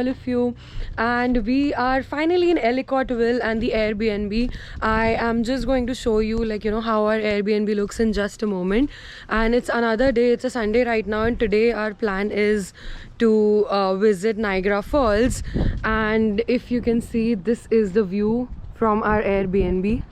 all of you, and we are finally in Ellicotville and the Airbnb. I am just going to show you how our Airbnb looks in just a moment. And it's another day, it's a Sunday right now, and today our plan is to visit Niagara Falls. And if you can see, this is the view from our Airbnb,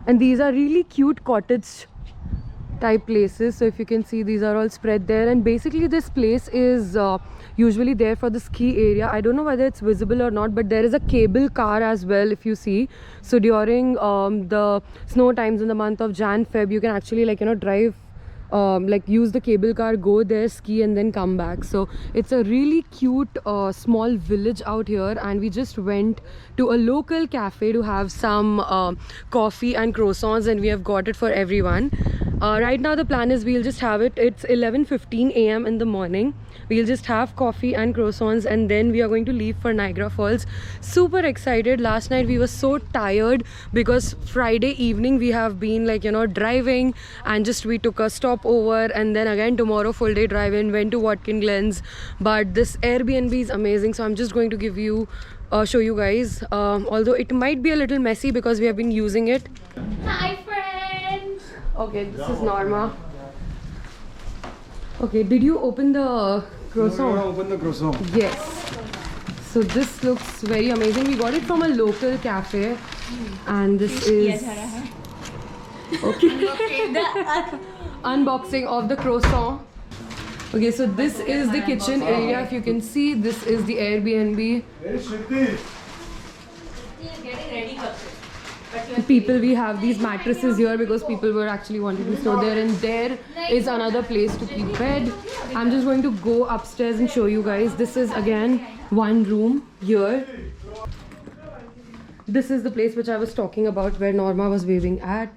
and these are really cute cottage type places. So if you can see, these are all spread there, and basically this place is usually there for the ski area. I don't know whether it's visible or not, but there is a cable car as well, if you see. So during the snow times in the month of Jan-Feb, you can actually drive, use the cable car, go there, ski, and then come back. So it's a really cute small village out here, and we just went to a local cafe to have some coffee and croissants, and we have got it for everyone. Right now the plan is we'll just have it. It's 11:15 a.m. in the morning. We'll just have coffee and croissants, and then we are going to leave for Niagara Falls. Super excited. Last night we were so tired because Friday evening we have been driving, and just we took a stop over, and then again tomorrow full day drive in, went to Watkins Glens. But this Airbnb is amazing, so I'm just going to give you show you guys, although it might be a little messy because we have been using it. Hi friends! Okay, this is Norma. Okay, did you open the croissant? No, open the croissant. Yes. So this looks very amazing. We got it from a local cafe, and this is unboxing of the croissant. Okay, so this is the kitchen area. If you can see, this is the Airbnb. People, we have these mattresses here because people were actually wanting to store there, and there is another place to keep bed. I'm just going to go upstairs and show you guys. This is again one room here. This is the place which I was talking about, where Norma was waving at.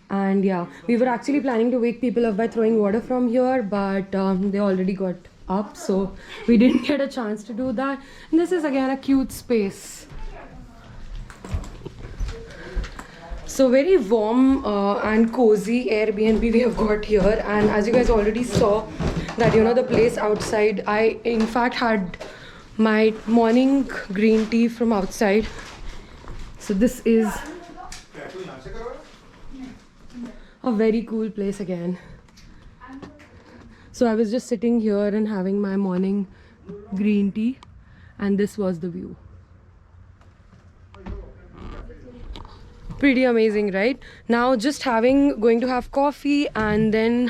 And yeah, we were actually planning to wake people up by throwing water from here, but they already got up, so we didn't get a chance to do that. And this is again a cute space. So very warm and cozy Airbnb we have got here. And as you guys already saw that the place outside, I in fact had my morning green tea from outside. So this is a very cool place again. So I was just sitting here and having my morning green tea, and this was the view. Pretty amazing, right? Now just going to have coffee, and then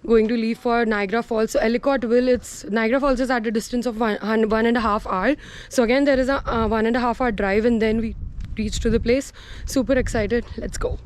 going to leave for Niagara Falls. So Ellicotville, Niagara Falls is at a distance of 1.5 hours. So again there is a 1.5 hour drive, and then we reach to the place. Super excited. Let's go.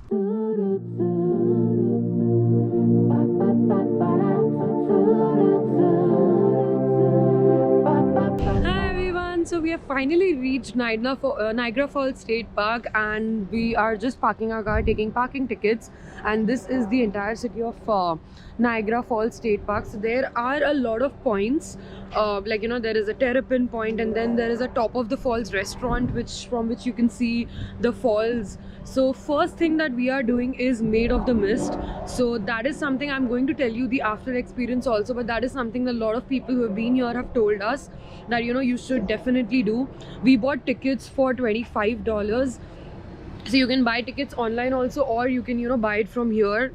So we have finally reached Niagara Falls State Park, and we are just parking our car, taking parking tickets. And this is the entire city of Niagara Falls State Park. So there are a lot of points, there is a Terrapin Point, and then there is a top of the falls restaurant from which you can see the falls. So first thing that we are doing is Made of the Mist. So that is something I'm going to tell you the after experience also, but that is something a lot of people who have been here have told us that you should definitely do. We bought tickets for $25, so you can buy tickets online also, or you can buy it from here.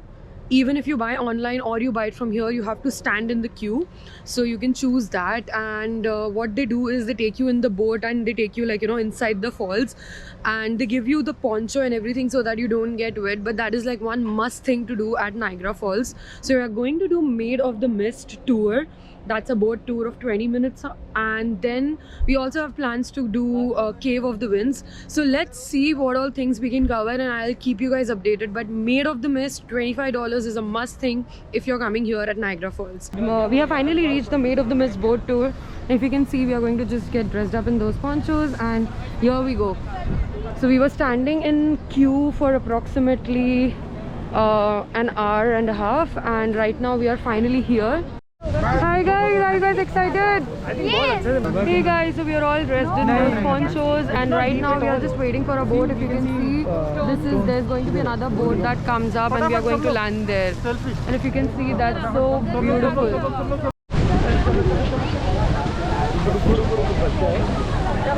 Even if you buy online or you buy it from here, you have to stand in the queue, so you can choose that. And what they do is they take you in the boat, and they take you inside the falls, and they give you the poncho and everything so that you don't get wet. But that is one must thing to do at Niagara Falls. So we are going to do Made of the Mist tour. That's a boat tour of 20 minutes, and then we also have plans to do Cave of the Winds. So let's see what all things we can cover, and I'll keep you guys updated. But Made of the Mist, $25 is a must thing if you're coming here at Niagara Falls. We have finally reached the Made of the Mist boat tour. If you can see, we are going to just get dressed up in those ponchos, and here we go. So we were standing in queue for approximately an hour and a half, and right now we are finally here. Hi guys, are you guys excited? Yes! Hey guys, so we are all dressed in those ponchos, and right now we are just waiting for a boat. If you can see, there's going to be another boat that comes up, and we are going to land there. And if you can see, that's so beautiful. It's a beautiful day. It's a beautiful day. It's a beautiful day. It's a beautiful day. It's a beautiful day. It's a beautiful day. It's a beautiful. It's a beautiful. It's a beautiful day. It's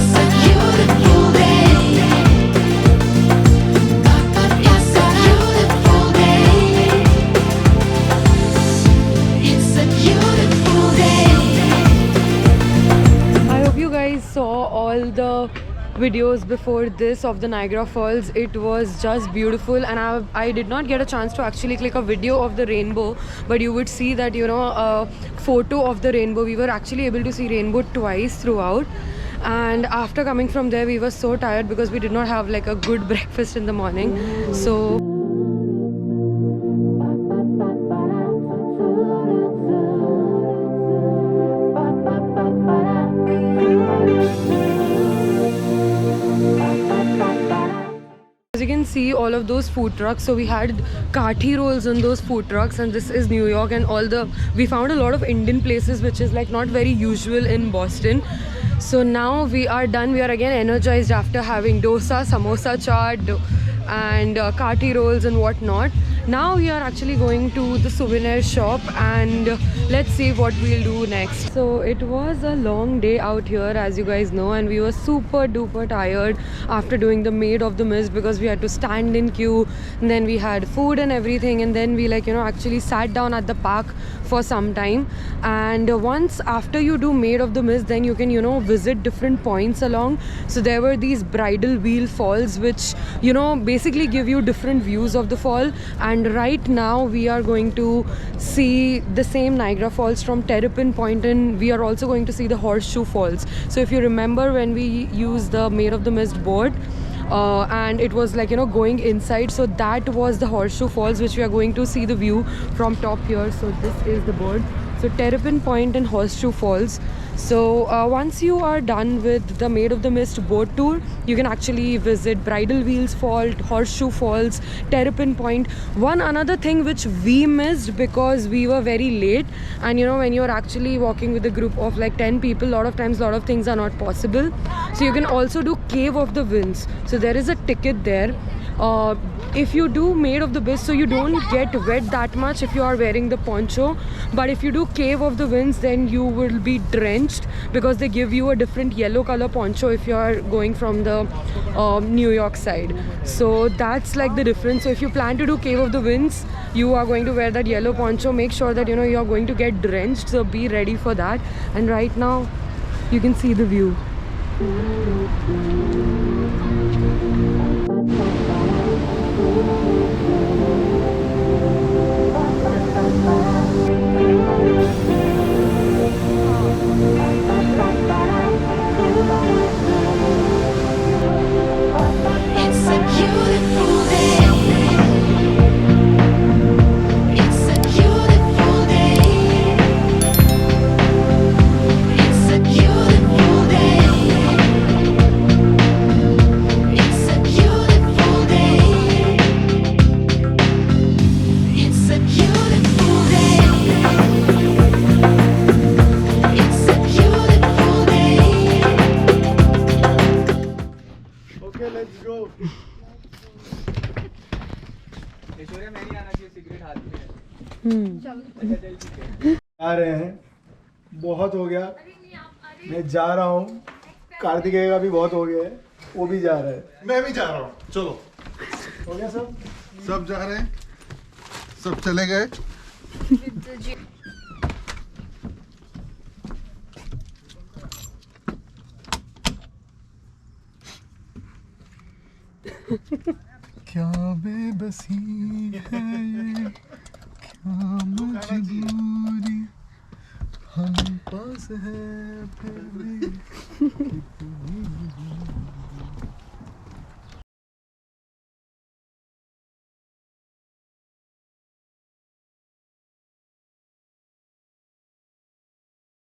a beautiful day. It's a beautiful day. It's a beautiful day. It's a beautiful day. I hope you guys saw all the videos before this of the Niagara Falls. It was just beautiful, and I did not get a chance to actually click a video of the rainbow, but you would see that, you know, a photo of the rainbow. We were actually able to see rainbow twice throughout. And after coming from there, we were so tired because we did not have like a good breakfast in the morning. So as you can see, all of those food trucks, so we had kathi rolls on those food trucks, and this is New York, and we found a lot of Indian places, which is like not very usual in Boston. So now we are done. We are again energized after having dosa, samosa chaat, and kathi rolls and whatnot. Now we are actually going to the souvenir shop, and let's see what we'll do next. So it was a long day out here, as you guys know, and we were super duper tired after doing the Maid of the Mist because we had to stand in queue, and then we had food and everything, and then we, like, you know, actually sat down at the park for some time. And once after you do Maid of the Mist, then you can, you know, visit different points along. So there were these bridal wheel falls, which, you know, basically give you different views of the fall. And right now we are going to see the same Niagara Falls from Terrapin Point, and we are also going to see the Horseshoe Falls. So if you remember, when we used the Maid of the Mist board, and it was like, you know, going inside, so that was the Horseshoe Falls, which we are going to see the view from top here. So this is the board. So Terrapin Point and Horseshoe Falls. So once you are done with the Maid of the Mist boat tour, you can actually visit Bridal Wheels Fall, Horseshoe Falls, Terrapin Point. One another thing which we missed because we were very late, and you know, when you're actually walking with a group of like 10 people, a lot of times a lot of things are not possible. So you can also do Cave of the Winds. So there is a ticket there. If you do Maid of the Mist, so you don't get wet that much if you are wearing the poncho, but if you do Cave of the Winds, then you will be drenched because they give you a different yellow color poncho if you are going from the New York side. So that's like the difference. So if you plan to do Cave of the Winds, you are going to wear that yellow poncho. Make sure that, you know, you are going to get drenched, so be ready for that. And right now you can see the view. It's a beautiful day. It's a beautiful day. It's a beautiful day. It's a beautiful day. It's a beautiful day. It's a beautiful day. Okay, let's go. आ रहे हैं, बहुत हो गया, मैं जा रहा हूँ, कार्तिकेय का भी बहुत हो गया है, वो भी जा रहा है, मैं भी जा रहा हूँ, चलो। हो गया सब? सब जा रहे हैं, सब चले गए। क्या बेबसी है ये, क्या मजबूरी, हम पास है फिर भी कितनी